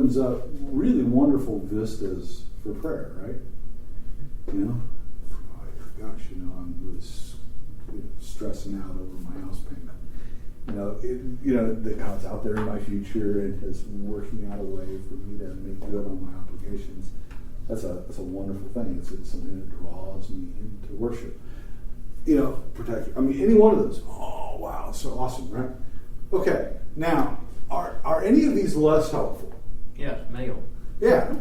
opens up really wonderful vistas for prayer, right? You know, oh, gosh, you know, I'm really stressing out over my house payment. You know, that God's out there in my future and is working out a way for me to make good on my obligations. That's a wonderful thing. It's something that draws me into worship. You know, protect. I mean, any one of those. Oh, wow, so awesome, right? Okay, now, are any of these less helpful? Yes, male. Yeah.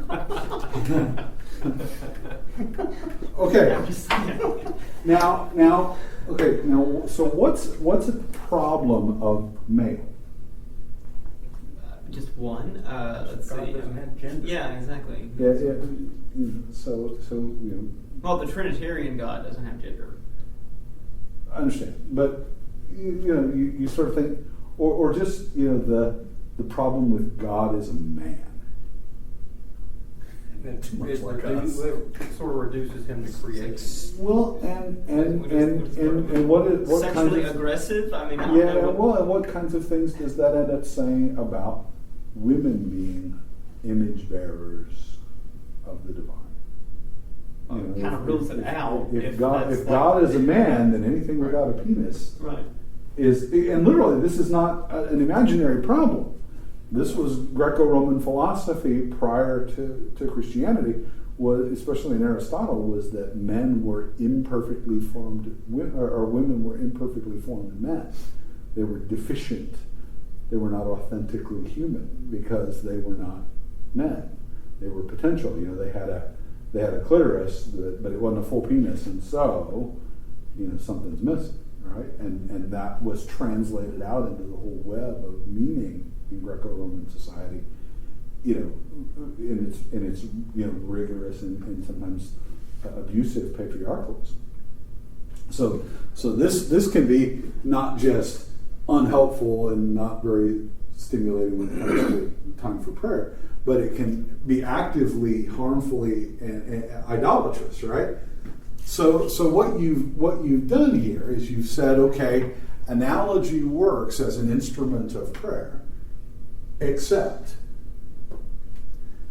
Okay. I'm just saying. Now, okay. Now, so what's a problem of male? Just one. Let's God see. doesn't have gender. Yeah, exactly. Yeah. So you know. Well, the Trinitarian God doesn't have gender. I understand, but you sort of think, or just the problem with God is a man. Too much like us. It sort of reduces him to creation. Well, and what Sexually kinds of, aggressive? I mean, I don't know. well, and what kinds of things does that end up saying about women being image bearers of the divine? Well, it kind of rules it out. If God is a man, then anything without a penis Right. is, and literally, this is not an imaginary problem. This was Greco-Roman philosophy prior to Christianity, was, especially in Aristotle, was that men were imperfectly formed, or women were imperfectly formed men. They were deficient. They were not authentically human because they were not men. They were potential. You know, they had a clitoris, but it wasn't a full penis, and so, something's missing, right? And that was translated out into the whole web of meaning in Greco-Roman society, in its rigorous and sometimes abusive patriarchalism. So this can be not just unhelpful and not very stimulating when it comes to time for prayer, but it can be actively, harmfully, and idolatrous, right? So what you've done here is you've said, okay, analogy works as an instrument of prayer, except.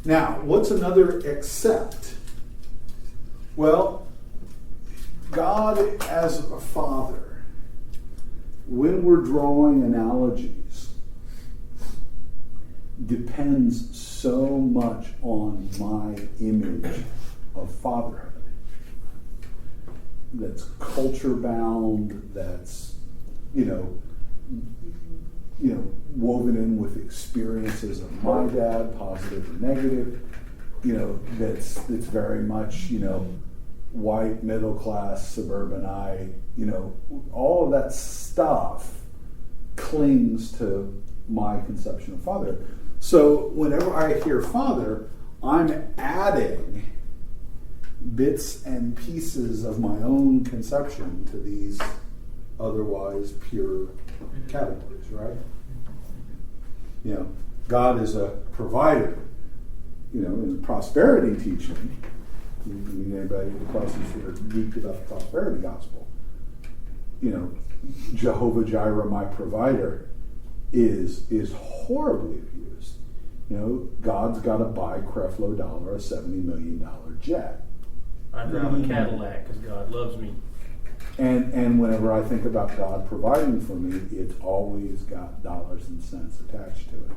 Now, what's another except? Well, God as a father, when we're drawing analogies, depends so much on my image of fatherhood. That's culture bound, that's, woven in with experiences of my dad, positive and negative, that's very much, white, middle class, suburbanite, all of that stuff clings to my conception of fatherhood. So whenever I hear father, I'm adding bits and pieces of my own conception to these otherwise pure categories, right? God is a provider. In prosperity teaching, anybody in the classes that are geeked about the prosperity gospel, Jehovah Jireh, my provider, is horribly abused. God's got to buy Creflo Dollar a $70 million jet. I drive a Cadillac because God loves me. And whenever I think about God providing for me, it's always got dollars and cents attached to it.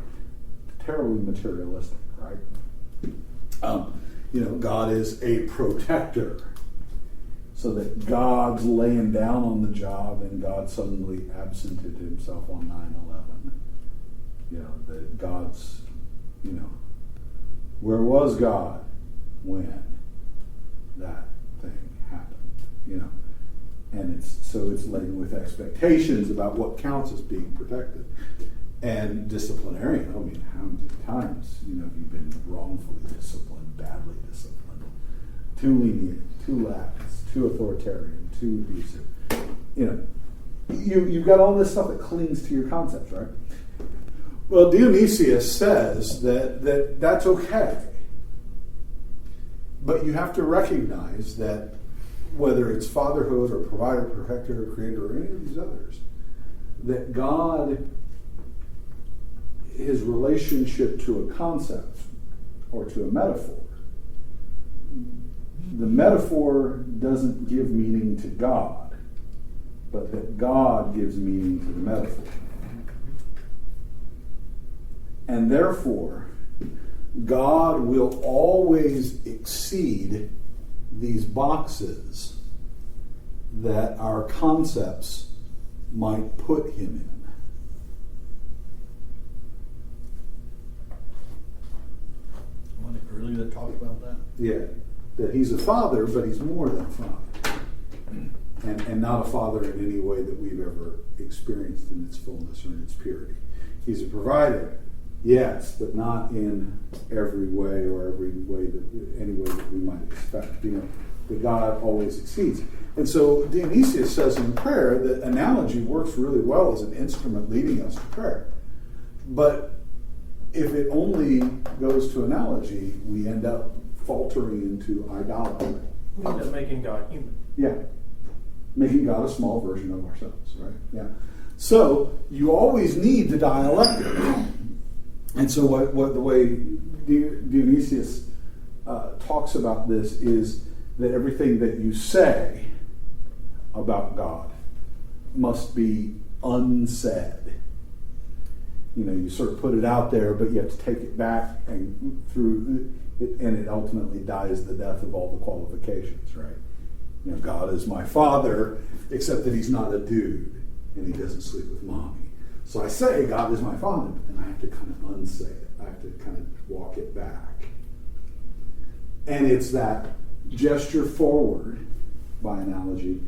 Terribly materialistic, right? God is a protector. So that God's laying down on the job and God suddenly absented himself on 9/11. That God's, where was God when that thing happened? And it's laden with expectations about what counts as being protected. And disciplinarian, how many times, have you been wrongfully disciplined, badly disciplined, too lenient, too lax, too authoritarian, too abusive? You've got all this stuff that clings to your concepts, right? Well, Dionysius says that that's okay. But you have to recognize that whether it's fatherhood or provider, protector, or creator, or any of these others, that God his relationship to a concept or to a metaphor. The metaphor doesn't give meaning to God, but that God gives meaning to the metaphor. And therefore, God will always exceed these boxes that our concepts might put him in. Earlier that talked about that? Yeah, that he's a father, but he's more than a father. And not a father in any way that we've ever experienced in its fullness or in its purity. He's a provider, yes, but not in every way or any way that we might expect. That God always exceeds. And so Dionysius says in prayer that analogy works really well as an instrument leading us to prayer. But if it only goes to analogy, we end up faltering into idolatry. We end up making God human. Yeah. Making God a small version of ourselves, right? Yeah. So you always need the dialectic. And so what the way Dionysius talks about this is that everything that you say about God must be unsaid. You sort of put it out there, but you have to take it back and through it, and it ultimately dies the death of all the qualifications, right? God is my father, except that he's not a dude, and he doesn't sleep with mommy. So I say God is my father, but then I have to kind of unsay it. I have to kind of walk it back. And it's that gesture forward, by analogy,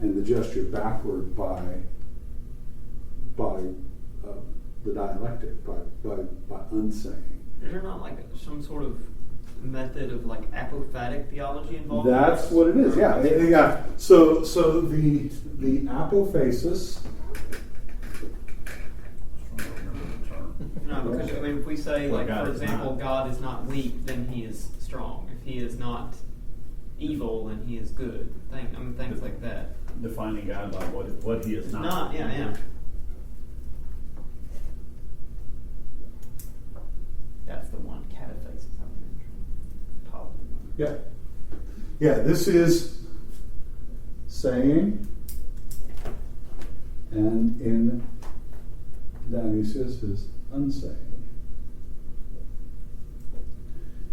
and the gesture backward by the dialectic, by unsaying. Is there not like some sort of method of like apophatic theology involved? That's what it is. Yeah. So the apophasis. No, because if we say, like, for example, God is not weak, then he is strong. If he is not evil, then he is good. Things like that. Defining God by what he is not. Yeah. That's the one. Cataphasis. Positive one. Yeah. Yeah, this is saying, and in Dionysius is unsaying.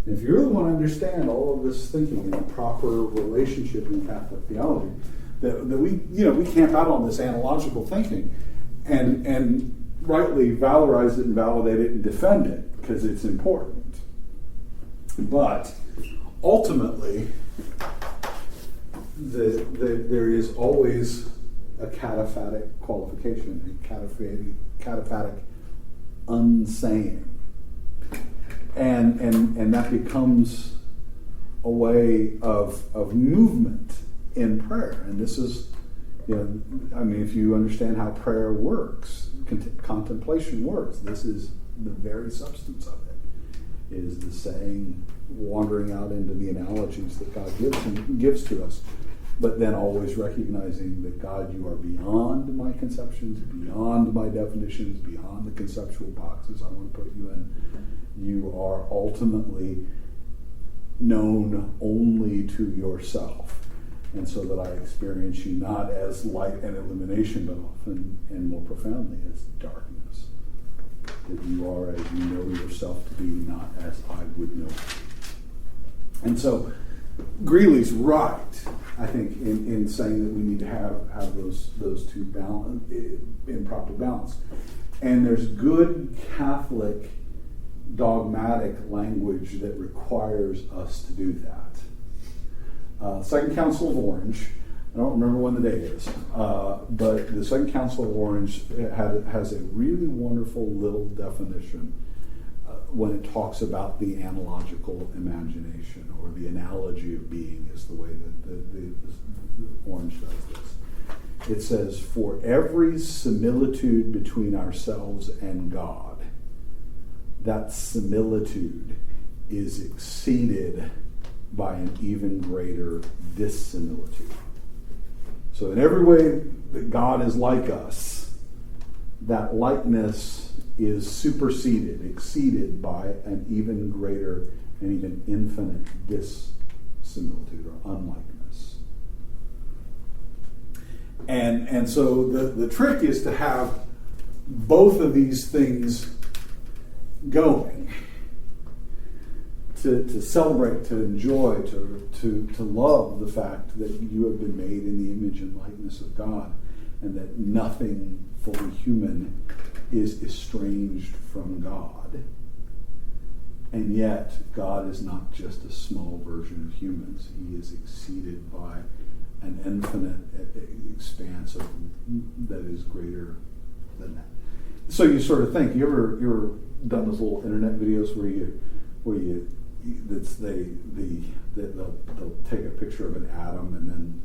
And if you really want to understand all of this thinking in a proper relationship in Catholic theology, that we camp out on this analogical thinking and rightly valorize it and validate it and defend it because it's important. But ultimately, there is always a cataphatic qualification, a cataphatic unsaying. And that becomes a way of movement in prayer. And this is, if you understand how prayer works, contemplation works, this is the very substance of it, is the saying, wandering out into the analogies that God gives to us, but then always recognizing that God, you are beyond my conceptions, beyond my definitions, beyond the conceptual boxes I want to put you in. You are ultimately known only to yourself. And so that I experience you not as light and illumination, but often and more profoundly as darkness. That you are as you know yourself to be, not as I would know you. And so Greeley's right, I think, in saying that we need to have those two in proper balance. And there's good Catholic dogmatic language that requires us to do that. Second Council of Orange, I don't remember when the date is, but the Second Council of Orange has a really wonderful little definition when it talks about the analogical imagination, or the analogy of being is the way that the Orange does this. It says, for every similitude between ourselves and God, that similitude is exceeded by an even greater dissimilitude. So in every way that God is like us, that likeness is superseded, exceeded by an even greater and even infinite dissimilitude or unlikeness. And so the trick is to have both of these things going. To celebrate, to enjoy, to love the fact that you have been made in the image and likeness of God, and that nothing fully human is estranged from God. And yet, God is not just a small version of humans. He is exceeded by an infinite expanse that is greater than that. So you sort of think, you ever done those little internet videos where they'll take a picture of an atom and then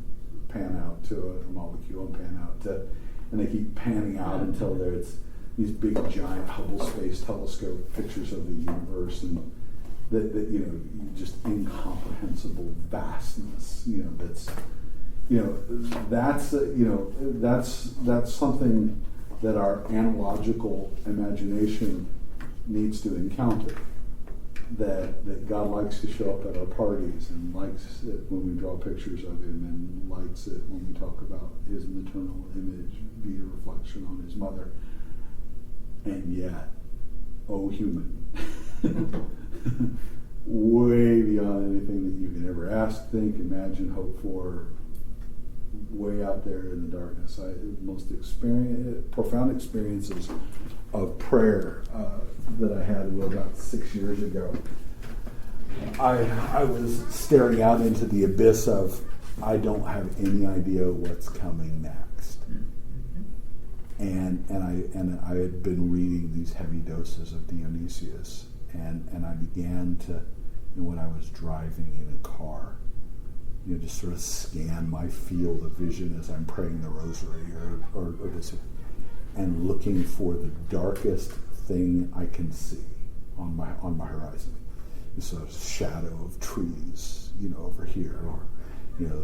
pan out to a molecule and pan out to, and they keep panning out until there's these big giant Hubble Space Telescope pictures of the universe, and that just incomprehensible vastness. That's something that our analogical imagination needs to encounter. That God likes to show up at our parties, and likes it when we draw pictures of Him, and likes it when we talk about His maternal image, be a reflection on His mother. And yet, oh human, way beyond anything that you can ever ask, think, imagine, hope for, way out there in the darkness. Profound experiences of prayer that I had about 6 years ago. I was staring out into the abyss of, I don't have any idea what's coming next. And I had been reading these heavy doses of Dionysius, and I began to, when I was driving in a car, just sort of scan my field of vision as I'm praying the rosary or this, and looking for the darkest thing I can see on my horizon. This sort of shadow of trees, over here, or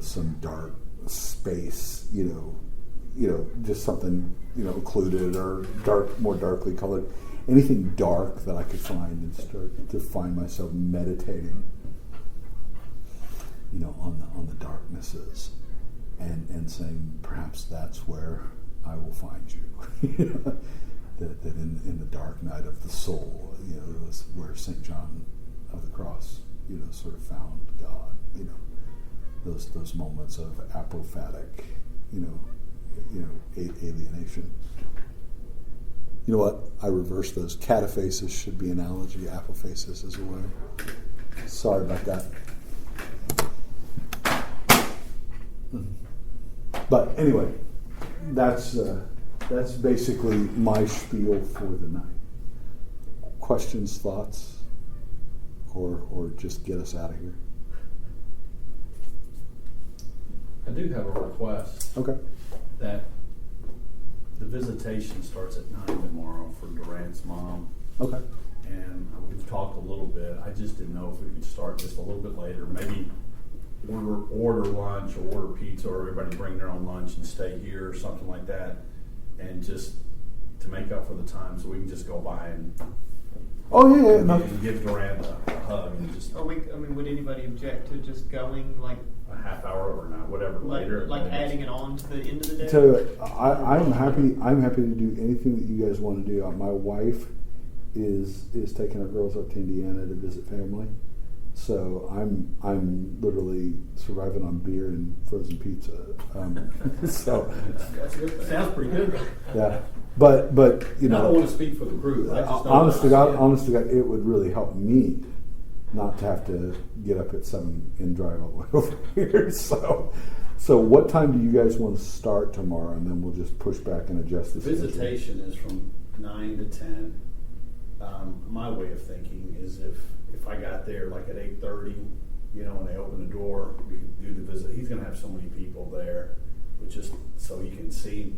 some dark space, just something occluded or more darkly colored. Anything dark that I could find, and start to find myself meditating, on the darknesses, and saying, perhaps that's where I will find you. that in the dark night of the soul, it was where St. John of the Cross, sort of found God. Those moments of apophatic, alienation. You know what? I reversed those. Cataphasis should be analogy. Apophasis is a word. Sorry about that. But anyway, that's basically my spiel for the night. Questions, thoughts, or just get us out of here? I do have a request. Okay. That the visitation starts at 9 tomorrow for Durant's mom. Okay. And we've talked a little bit. I just didn't know if we could start just a little bit later. Maybe order lunch or order pizza, or everybody bring their own lunch and stay here or something like that. And just to make up for the time, so we can just go by and give Durant a hug and just. Would anybody object to just going like a half hour or not, whatever, later? Like adding it on to the end of the day? So I'm happy to do anything that you guys want to do. My wife is taking our girls up to Indiana to visit family, so I'm literally surviving on beer and frozen pizza. So that's good. Sounds pretty good. Yeah, but I don't want to speak for the group. Honest to God, it would really help me not to have to get up at 7 and drive all the way over here. So what time do you guys want to start tomorrow? And then we'll just push back and adjust the visitation is from 9 to 10. My way of thinking is if I got there like at 8:30, when they open the door, we can do the visit. He's going to have so many people there, but just so he can see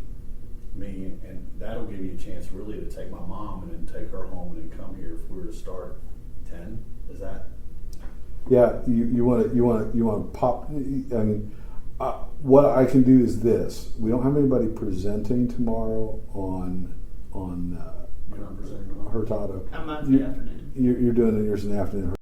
me, and that'll give you a chance really to take my mom and then take her home and then come here if we were to start 10. Is that? Yeah, you want to pop. What I can do is this: we don't have anybody presenting tomorrow on You're not presenting tomorrow? Hurtado. I'm out in the afternoon. You're doing yours in the afternoon.